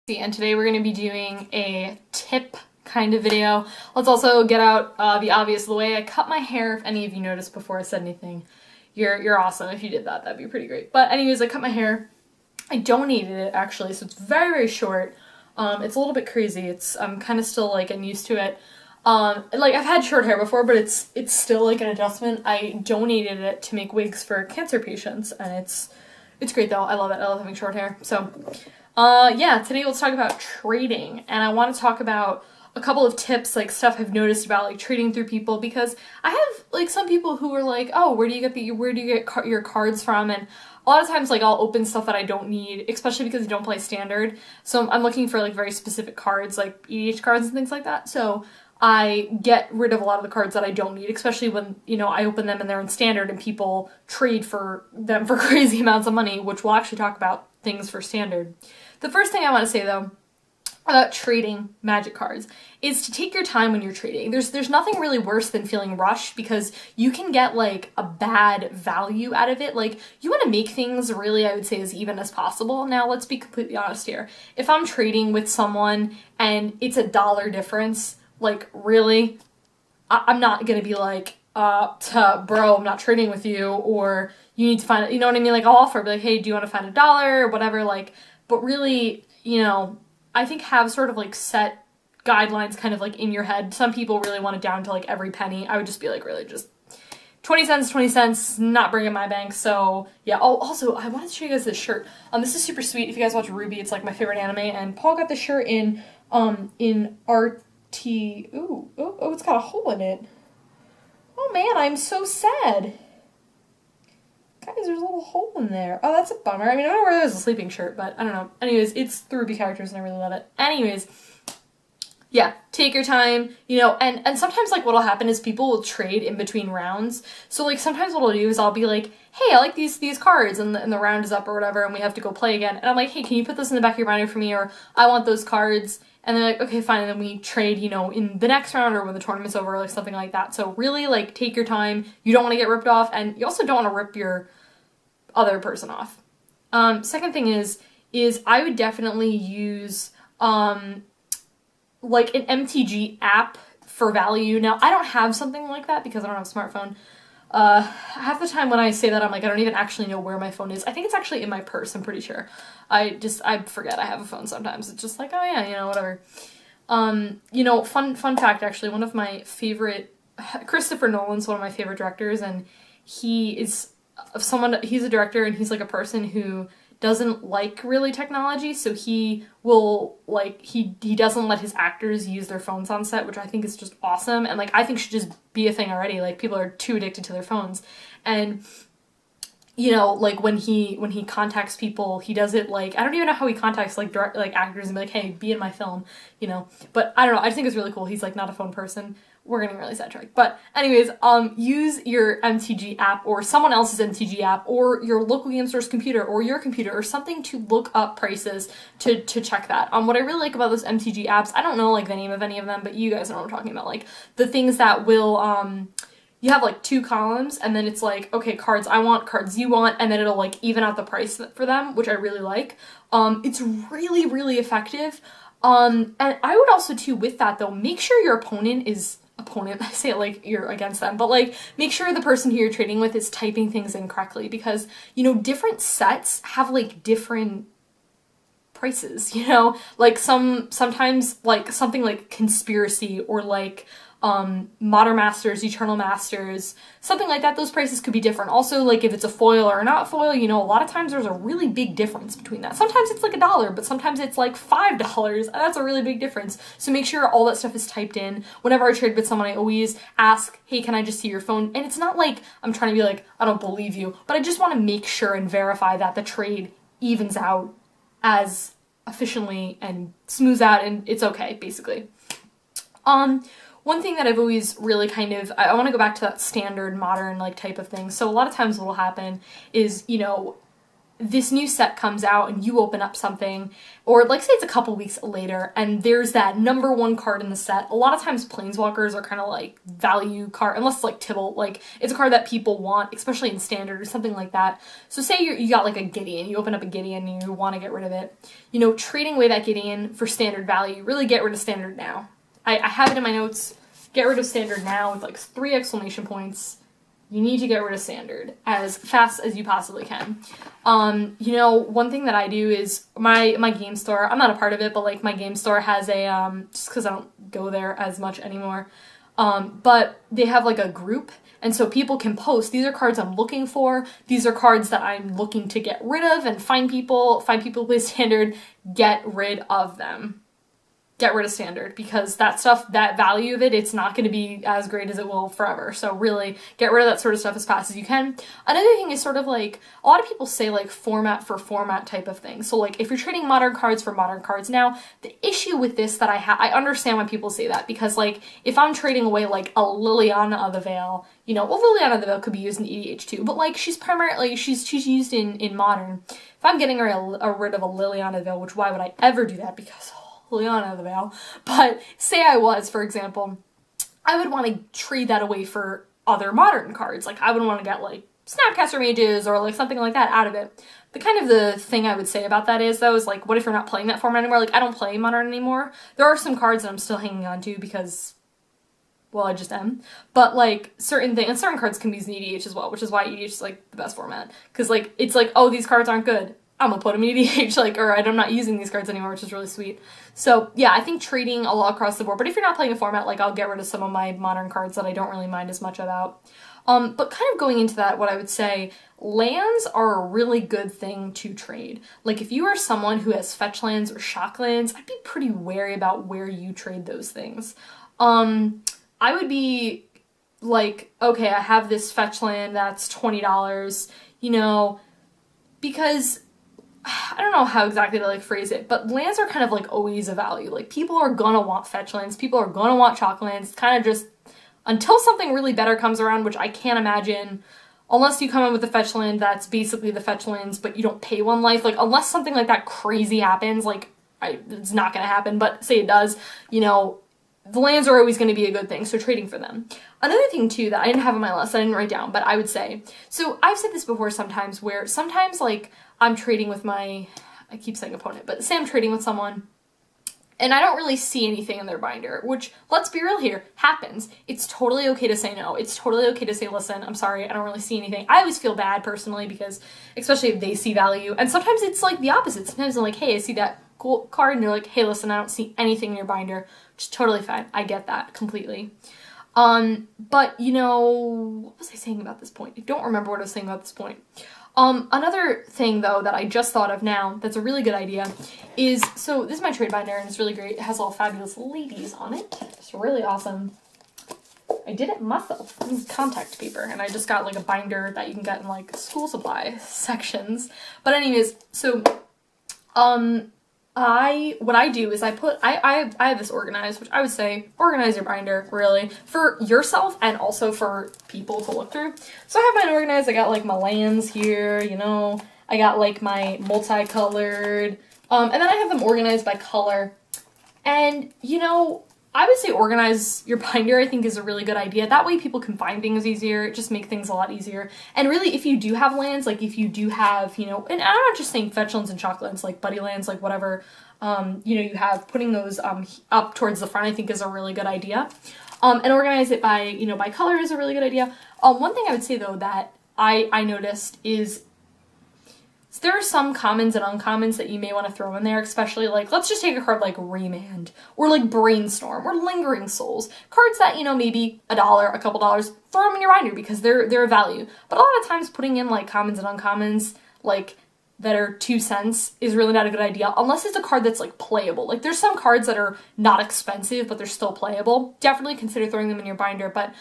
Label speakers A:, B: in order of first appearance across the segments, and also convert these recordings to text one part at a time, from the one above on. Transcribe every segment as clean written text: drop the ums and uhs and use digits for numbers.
A: And today we're going to be doing a tip kind of video. Let's also get out the obvious of the way. I cut my hair. If any of you noticed before I said anything, you're awesome. If you did that, that'd be pretty great. But anyways, I cut my hair. I donated it actually, so it's very, very short. It's a little bit crazy. I'm kind of still like getting used to it. Like I've had short hair before, but it's still like an adjustment. I donated it to make wigs for cancer patients, and it's great though. I love it. I love having short hair. So yeah, today let's talk about trading, and I want to talk about a couple of tips, like stuff I've noticed about like trading through people, because I have like some people who are like, oh, where do you get your cards from? And a lot of times like I'll open stuff that I don't need, especially because I don't play standard. So I'm looking for like very specific cards, like EDH cards and things like that. So I get rid of a lot of the cards that I don't need, especially when, you know, I open them and they're in standard and people trade for them for crazy amounts of money, which we'll actually talk about things for standard. The first thing I want to say though about trading magic cards is to take your time when you're trading. There's nothing really worse than feeling rushed, because you can get like a bad value out of it. Like, you want to make things really, I would say, as even as possible. Now let's be completely honest here. If I'm trading with someone and it's $1 difference, like really, I'm not gonna be like, bro, I'm not trading with you, or you need to find, you know what I mean? Like, I'll offer, be like, hey, do you want to find $1 or whatever? Like, but really, you know, I think have sort of like set guidelines kind of like in your head. Some people really want it down to like every penny. I would just be like, really, just 20 cents, 20 cents, not bringing my bank. So yeah. Oh, also, I wanted to show you guys this shirt. This is super sweet. If you guys watch Ruby, it's like my favorite anime, and Paul got the shirt in RT. Ooh, oh, it's got a hole in it. Oh man, I'm so sad. Guys, there's a little hole in there. Oh, that's a bummer. I mean, I don't know where there's a sleeping shirt, but I don't know. Anyways, it's the Ruby characters and I really love it. Anyways, yeah, take your time, you know, and sometimes like what'll happen is people will trade in between rounds. So like sometimes what I'll do is I'll be like, hey, I like these cards, and the round is up or whatever, and we have to go play again. And I'm like, hey, can you put this in the back of your binder for me? Or I want those cards. And they're like, okay, fine. And then we trade, you know, in the next round or when the tournament's over, or like something like that. So really, like, take your time. You don't want to get ripped off, and you also don't want to rip your other person off. Second thing is I would definitely use like an MTG app for value. Now, I don't have something like that because I don't have a smartphone. Half the time when I say that, I'm like, I don't even actually know where my phone is. I think it's actually in my purse, I'm pretty sure. I forget I have a phone sometimes. It's just like, oh yeah, you know, whatever. You know, fun fact, actually, one of my favorite, Christopher Nolan's one of my favorite directors, and he's a director, and he's like a person who doesn't like really technology, so he will like, he doesn't let his actors use their phones on set, which I think is just awesome, and like I think should just be a thing already. Like, people are too addicted to their phones, and you know, like when he contacts people, he does it like, I don't even know how he contacts like actors and be like, hey, be in my film, you know. But I don't know, I just think it's really cool. He's like not a phone person. We're getting really sidetracked. But anyways, use your MTG app or someone else's MTG app or your local game store's computer or your computer or something to look up prices to check that. What I really like about those MTG apps, I don't know like the name of any of them, but you guys know what I'm talking about. Like the things that will, you have like 2 columns, and then it's like, okay, cards I want, cards you want, and then it'll like even out the price for them, which I really like. It's really, really effective. And I would also too, with that though, make sure your opponent, I say it like you're against them, but like make sure the person who you're trading with is typing things in correctly, because, you know, different sets have like different prices, you know, like sometimes like something like Conspiracy or like Modern Masters, Eternal Masters, something like that, those prices could be different. Also, like if it's a foil or not foil, you know, a lot of times there's a really big difference between that. Sometimes it's like $1, but sometimes it's like $5, and that's a really big difference. So make sure all that stuff is typed in. Whenever I trade with someone, I always ask, hey, can I just see your phone? And it's not like I'm trying to be like, I don't believe you, but I just want to make sure and verify that the trade evens out as efficiently and smooths out, and it's okay, basically. One thing that I've always really kind of, I want to go back to that standard modern like type of thing. So a lot of times what will happen is, you know, this new set comes out and you open up something, or like say it's a couple weeks later and there's that number one card in the set. A lot of times Planeswalkers are kind of like value card, unless it's like Tibble, like it's a card that people want, especially in Standard or something like that. So say you got like a Gideon, you open up a Gideon and you want to get rid of it. You know, trading away that Gideon for Standard value, really get rid of Standard now. I have it in my notes, get rid of Standard now with like 3 exclamation points. You need to get rid of Standard as fast as you possibly can. You know, one thing that I do is my game store, I'm not a part of it, but like my game store has a, just because I don't go there as much anymore, but they have like a group, and so people can post, these are cards I'm looking for, these are cards that I'm looking to get rid of, and find people who play Standard, get rid of them. Get rid of Standard, because that stuff, that value of it, it's not going to be as great as it will forever. So really, get rid of that sort of stuff as fast as you can. Another thing is sort of like, a lot of people say like format for format type of thing. So like if you're trading modern cards for modern cards now, the issue with this that I understand why people say that, because like if I'm trading away like a Liliana of the Veil, you know, well, Liliana of the Veil could be used in EDH too, but like she's primarily, she's used in modern. If I'm getting rid of a Liliana of the Veil, which why would I ever do that? Because Liliana of the Veil. But say I was, for example, I would want to trade that away for other modern cards. Like I would want to get like Snapcaster Mages or like something like that out of it. The kind of the thing I would say about that is though, is like, what if you're not playing that format anymore? Like I don't play modern anymore. There are some cards that I'm still hanging on to because, well, I just am. But like certain things, and certain cards can be used in EDH as well, which is why EDH is like the best format. Because like, it's like, oh, these cards aren't good, I'm gonna put them in EDH, like, or I'm not using these cards anymore, which is really sweet. So yeah, I think trading a lot across the board, but if you're not playing a format, like I'll get rid of some of my modern cards that I don't really mind as much about. But kind of going into that, what I would say, lands are a really good thing to trade. Like if you are someone who has fetch lands or shock lands, I'd be pretty wary about where you trade those things. I would be like, okay, I have this fetch land that's $20, you know, because I don't know how exactly to like phrase it, but lands are kind of like always a value. Like people are gonna want fetch lands, people are gonna want chalk lands. It's kind of just until something really better comes around, which I can't imagine, unless you come in with a fetch land that's basically the fetch lands, but you don't pay 1 life. Like unless something like that crazy happens, like it's not gonna happen, but say it does, you know, the lands are always going to be a good thing, so trading for them. Another thing too that I didn't have on my list, I didn't write down, but I would say, so I've said this before sometimes, where sometimes like I'm trading with my, I keep saying opponent, but say I'm trading with someone and I don't really see anything in their binder, which, let's be real here, happens. It's totally okay to say no. It's totally okay to say, listen, I'm sorry, I don't really see anything. I always feel bad personally because, especially if they see value, and sometimes it's like the opposite. Sometimes I'm like, hey, I see that cool card, and they're like, hey, listen, I don't see anything in your binder, which is totally fine. I get that completely. But you know, what was I saying about this point? I don't remember what I was saying about this point. Another thing though that I just thought of now that's a really good idea is, so this is my trade binder and it's really great. It has all fabulous ladies on it. It's really awesome. I did it myself. This is contact paper, and I just got like a binder that you can get in like school supply sections. But anyways, so what I do is I have this organized, which I would say organize your binder really for yourself and also for people to look through. So I have mine organized. I got like my lands here, you know, I got like my multicolored, and then I have them organized by color. And you know, I would say organize your binder, I think, is a really good idea. That way people can find things easier, just make things a lot easier. And really, if you do have lands, like if you do have, you know, and I'm not just saying fetch lands and chalk lands, like buddy lands, like whatever, you know, you have, putting those up towards the front, I think is a really good idea. And organize it by, you know, by color is a really good idea. One thing I would say though that I noticed is, there are some commons and uncommons that you may want to throw in there, especially like, let's just take a card like Remand, or like Brainstorm, or Lingering Souls. Cards that, you know, maybe $1, a couple dollars, throw them in your binder because they're a value. But a lot of times putting in like commons and uncommons, like, that are 2 cents is really not a good idea, unless it's a card that's like playable. Like there's some cards that are not expensive, but they're still playable. Definitely consider throwing them in your binder, but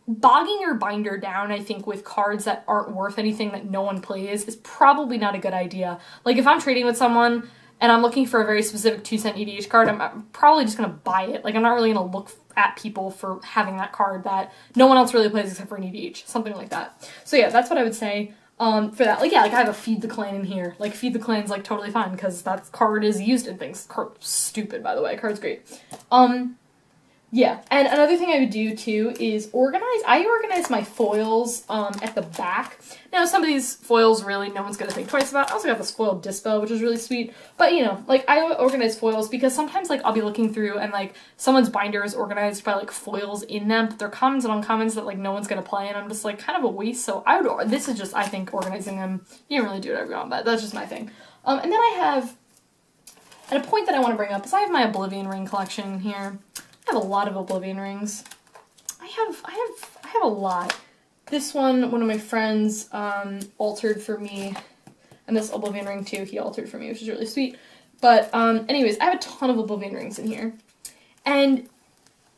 A: bogging your binder down, I think, with cards that aren't worth anything that no one plays is probably not a good idea. Like if I'm trading with someone and I'm looking for a very specific 2-cent EDH card, I'm probably just gonna buy it. Like I'm not really gonna look at people for having that card that no one else really plays except for an EDH, something like that. So yeah, that's what I would say. for that. Like, yeah, like I have a Feed the Clan in here. Like, Feed the Clan's like totally fine because that card is used in things. Stupid, by the way. Card's great. Yeah, and another thing I would do too is I organize my foils at the back. Now, some of these foils really no one's gonna think twice about. I also got this foiled dispo, which is really sweet. But you know, like I organize foils because sometimes like I'll be looking through and like someone's binder is organized by like foils in them, but they're commons and uncommons that like no one's gonna play, and I'm just like kind of a waste. So this is just, I think, organizing them. You don't really do whatever you want, but that's just my thing. And then I have, at a point that I want to bring up is I have my Oblivion ring collection here. I have a lot of Oblivion rings. I have a lot. This one of my friends altered for me, and this Oblivion ring too, he altered for me, which is really sweet. But anyways, I have a ton of Oblivion rings in here. And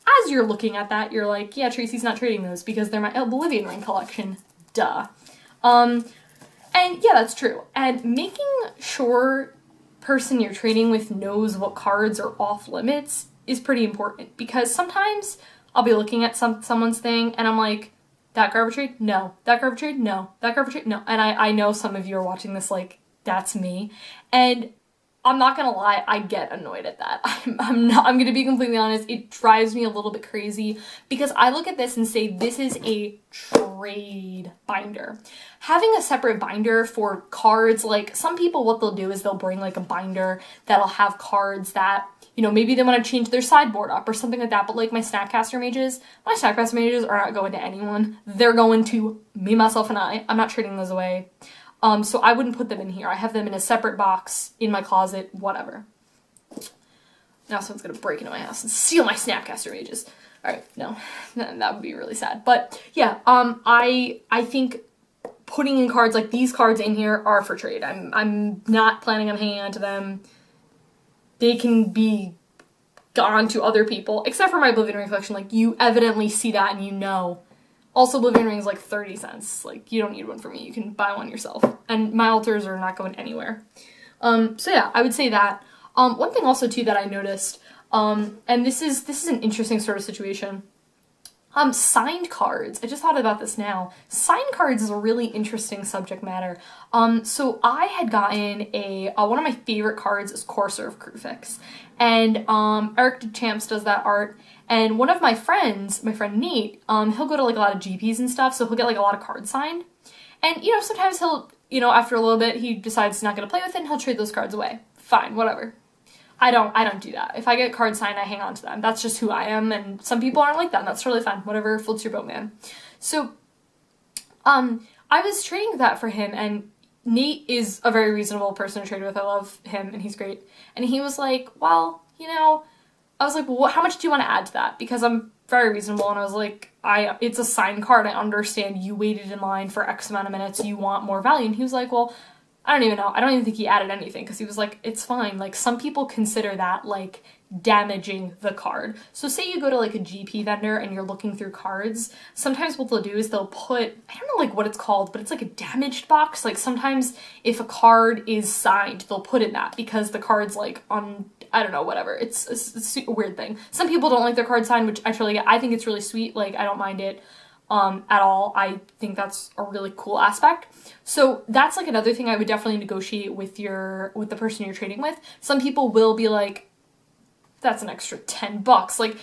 A: as you're looking at that, you're like, yeah, Tracy's not trading those because they're my Oblivion ring collection. Duh. And yeah, that's true. And making sure person you're trading with knows what cards are off limits is pretty important, because sometimes I'll be looking at someone's thing and I'm like, that card trade? No. That card trade? No. That card trade? No. And I know some of you are watching this like, that's me. And I'm not gonna lie, I get annoyed at that. I'm gonna be completely honest, it drives me a little bit crazy because I look at this and say, this is a trade binder. Having a separate binder for cards, like some people, what they'll do is they'll bring like a binder that'll have cards that, you know, maybe they want to change their sideboard up or something like that, but like my Snapcaster mages are not going to anyone. They're going to me, myself, and I. I'm not trading those away. So I wouldn't put them in here. I have them in a separate box, in my closet, whatever. Now someone's gonna break into my house and steal my Snapcaster mages. Alright, no, that would be really sad. But yeah, I think putting in cards like these cards in here are for trade. I'm not planning on hanging on to them. They can be gone to other people, except for my Oblivion ring collection. Like, you evidently see that and you know. Also, Oblivion ring is like 30 cents. Like, you don't need one for me. You can buy one yourself. And my altars are not going anywhere. So yeah, I would say that. One thing also too that I noticed, and this is an interesting sort of situation. Signed cards. I just thought about this now. Signed cards is a really interesting subject matter. So I had gotten one of my favorite cards is Courser of Crucifix. And Eric DeChamps does that art. And one of my friends, my friend Nate, he'll go to like a lot of GPs and stuff, so he'll get like a lot of cards signed. And, you know, sometimes he'll, you know, after a little bit, he decides he's not going to play with it and he'll trade those cards away. Fine, whatever. I don't do that. If I get cards signed, I hang on to them. That's just who I am, and some people aren't like that, and that's totally fine. Whatever floats your boat, man. So, I was trading that for him, and Nate is a very reasonable person to trade with. I love him, and he's great. And he was like, well, you know, I was like, well, how much do you want to add to that? Because I'm very reasonable, and I was like, it's a signed card. I understand you waited in line for X amount of minutes. You want more value. And he was like, well, I don't even know. I don't even think he added anything because he was like, it's fine. Like, some people consider that, like, damaging the card. So say you go to, like, a GP vendor and you're looking through cards. Sometimes what they'll do is they'll put, I don't know, like, what it's called, but it's, like, a damaged box. Like, sometimes if a card is signed, they'll put in that because the card's, like, on, I don't know, whatever. It's a weird thing. Some people don't like their card signed, which I totally get. I think it's really sweet. Like, I don't mind it. At all. I think that's a really cool aspect. So that's like another thing I would definitely negotiate with the person you're trading with. Some people will be like, that's an extra $10. Like,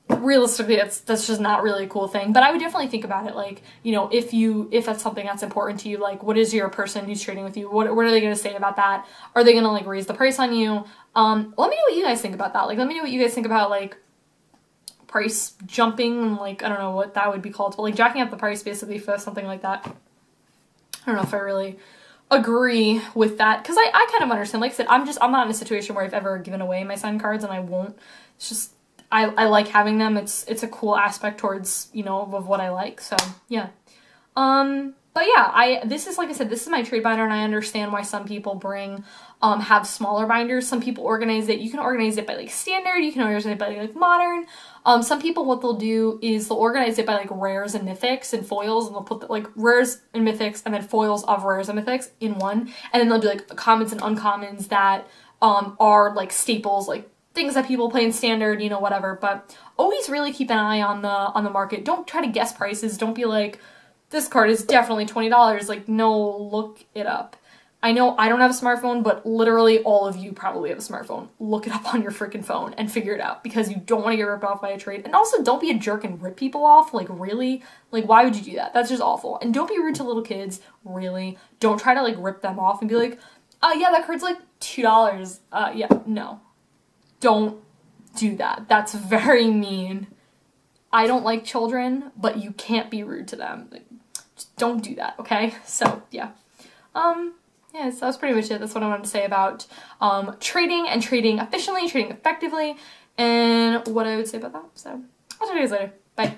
A: realistically, that's just not really a cool thing. But I would definitely think about it. Like, you know, if that's something that's important to you, like, what is your person who's trading with you? What are they going to say about that? Are they going to like raise the price on you? Let me know what you guys think about that. Like, let me know what you guys think about like price jumping, like, I don't know what that would be called, but like jacking up the price basically for something like that. I don't know if I really agree with that, because I kind of understand. Like I said, I'm not in a situation where I've ever given away my signed cards, and I won't. It's just, I like having them. It's a cool aspect towards, you know, of what I like, so yeah. But yeah, this is, like I said, this is my trade binder, and I understand why some people have smaller binders. Some people organize it. You can organize it by like standard. You can organize it by like modern. Some people, what they'll do is they'll organize it by like rares and mythics and foils, and they'll put like rares and mythics and then foils of rares and mythics in one. And then they'll do like commons and uncommons that are like staples, like things that people play in standard, you know, whatever. But always really keep an eye on the market. Don't try to guess prices. Don't be like, this card is definitely $20. Like, no, look it up. I know I don't have a smartphone, but literally all of you probably have a smartphone. Look it up on your freaking phone and figure it out, because you don't want to get ripped off by a trade. And also, don't be a jerk and rip people off. Like, really? Like, why would you do that? That's just awful. And don't be rude to little kids. Really. Don't try to, like, rip them off and be like, yeah, that card's like $2. Yeah, no. Don't do that. That's very mean. I don't like children, but you can't be rude to them. Like, just don't do that, okay? So, yeah. Yeah, so that's pretty much it. That's what I wanted to say about trading and trading efficiently, trading effectively, and what I would say about that. So I'll talk to you guys later. Bye.